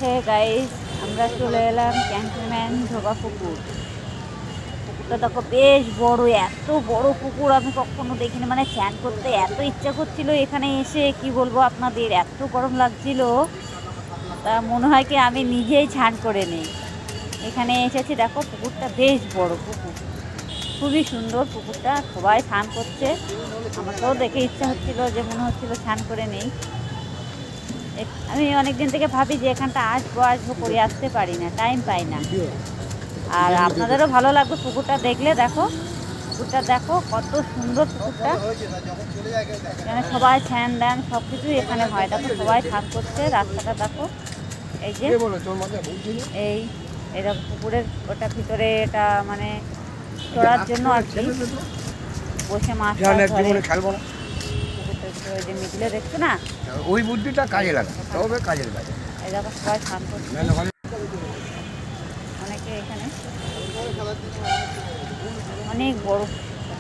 Hey guys, আমরা চলে এলাম ক্যান্টনমেন্ট ধোবা পুকুর। পুকুরটা দেখো বেশ বড়, এত বড় পুকুর আমি কখনো দেখিনি। মানে স্নান করতে এত ইচ্ছা করছিল এখানে এসে, কি বলবো আপনাদের, এত গরম লাগছিল। তা মনে হয় কি আমি নিজেই স্নান করে নেই। এখানে এসেছি, দেখো পুকুরটা বেশ বড় পুকুর, খুবই সুন্দর পুকুরটা। সবাই স্নান করছে, আমাকেও দেখে ইচ্ছা হচ্ছিল, যে মনে হচ্ছিল স্নান করে নেই। আমি অনেকদিন থেকে ভাবি যে এখানটা আসবো আসবো করে আসতে পারি না, টাইম পাই না। আর আপনাদেরও ভালো লাগবে পুকুরটা দেখলে। দেখো পুকুরটা, দেখো কত সুন্দর পুকুরটা। এখানে সবাই স্নান দেন, সব কিছুই এখানে হয়। দেখো সবাই স্নান করছে, রাস্তাটা দেখো। এই যে এই এরকম পুকুরের ওটা ভিতরে, এটা মানে চড়ার জন্য আর কি, বসে মাছ খেলবো না। পুকুরটার ভিতরে ওই যে মিডিলে দেখছো না, ওই বুদ্ধিটা কাজে লাগে, তবে কাজের কাজে। এই দেখো সবাই স্নান করছে, অনেকে এখানে। অনেক বড় পুকুরটা,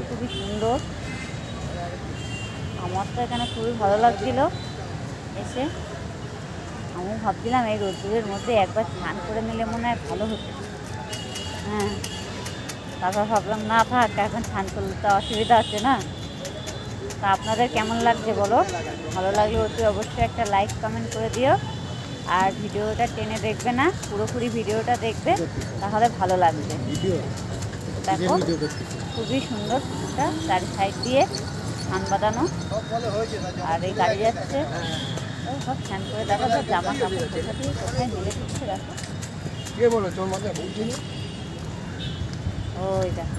খুবই সুন্দর। আমার তো এখানে খুবই ভালো লাগছিল এসে। আমিও ভাবছিলাম এই রোদ্দুরের মধ্যে একবার স্নান করে নিলে মনে হয় ভালো হতো। হ্যাঁ, তারপর ভাবলাম না থাক, এখন স্নান করলে তো অসুবিধা আছে না। তা আপনাদের কেমন লাগছে বলো? ভালো লাগলে অবশ্যই একটা লাইক কমেন্ট করে দিও। আর ভিডিওটা টেনে দেখবে না, পুরোপুরি ভিডিওটা দেখবে, তাহলে ভালো লাগবে। দেখো খুবই সুন্দর পুকুরটা, চারি সাইড দিয়ে ধান বাঁধানো, আর এই গাড়ি যাচ্ছে। সব স্নান করে দেখো, সব জামা কাপড় কোথা দিয়ে কোথায় মেলে দিচ্ছে দেখো। ওই দেখো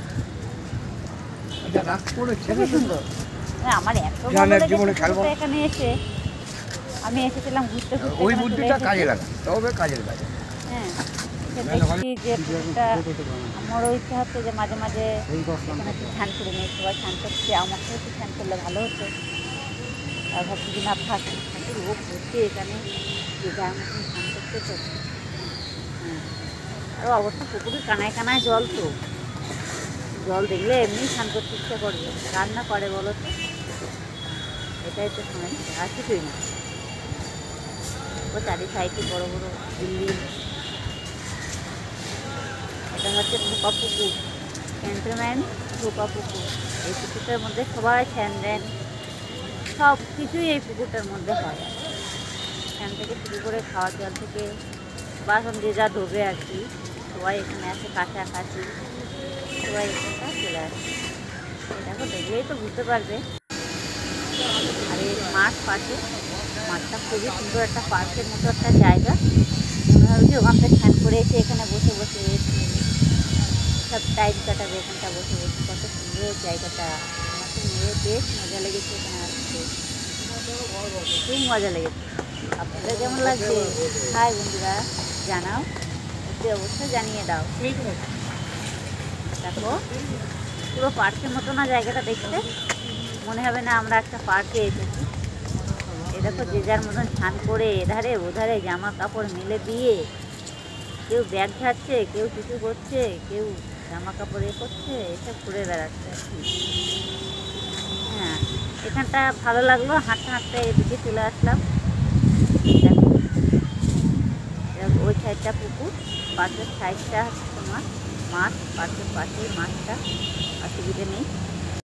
খুবই সুন্দর। আমার এত ভালো লেগেছে এখানে এসে। আমি এসেছিলাম ঘুরতে ঘুরতে, ওই বুদ্ধিটা কাজে লাগে, তবে কাজের কাজে। হ্যাঁ, দেখছি যে পুকুরটা, আমারও ইচ্ছা হচ্ছে যে মাঝে মাঝে এখানে একটু স্নান করে নিই। সবাই স্নান করছে, আমাকেও একটু স্নান করলে ভালো হতো। আর ভাবছি যে না থাক, লোক হচ্ছে এখানে, যে যার মতন স্নান করছে তো। হ্যাঁ, আরও অবশ্য পুকুরের কানায় কানায় জল, তো জল দেখলে এমনি স্নান করতে ইচ্ছা করবে, রান্না করে বলো তো। এটাই তো সময়, আর কিছুই না। ও চারি সাইডে বড় বড় বিল্ডিং। এটা হচ্ছে ধোপা পুকুর, ক্যান্টনমেন্ট ধোপা পুকুর। এই পুকুরটার মধ্যে সবাই স্নান দেন, সব কিছুই এই পুকুরটার মধ্যে হয়। এখান থেকে শুরু করে খাওয়ার জল থেকে বাসন যে যা ধোবে আর কি, সবাই এখানে আসে, কাছাকাছি সবাই এখানটা চলে আসে। দেখো দেখলেই তো বুঝতে পারবে। আর এই মাঠ পাশে, মাঠটা খুবই সুন্দর, একটা পার্কের মতো একটা জায়গা। মনে হবে যে ওখান থেকে স্নান করে এসে এখানে বসে বসে সব টাইম কাটাবে। এখানটা বসে বসে কত সুন্দর জায়গাটা। আমার তো বেশ মজা লেগেছে এখানে আসতে, খুব মজা লেগেছে। আপনাদের কেমন লাগছে? হাই বন্ধুরা, জানাও, অবশ্যই জানিয়ে দাও। দেখো পুরো পার্কের মতো না জায়গাটা দেখতে, মনে হবে না আমরা একটা পার্কে এসেছি। এ দেখো যে যার মতন স্নান করে এধারে ওধারে জামা কাপড় মেলে দিয়ে, কেউ ব্যাগ ঝাড়ছে, কেউ কিছু করছে, কেউ জামা কাপড় করছে, এসব করে বেড়াচ্ছে আর কি। হ্যাঁ, এখানটা ভালো লাগলো, হাঁটতে হাঁটতে এদিকে চলে আসলাম। দেখো ওই সাইডটা পুকুর, পাশের সাইডটা তোমার মাঠ, পাশের পাশেই মাঠটা, অসুবিধে নেই।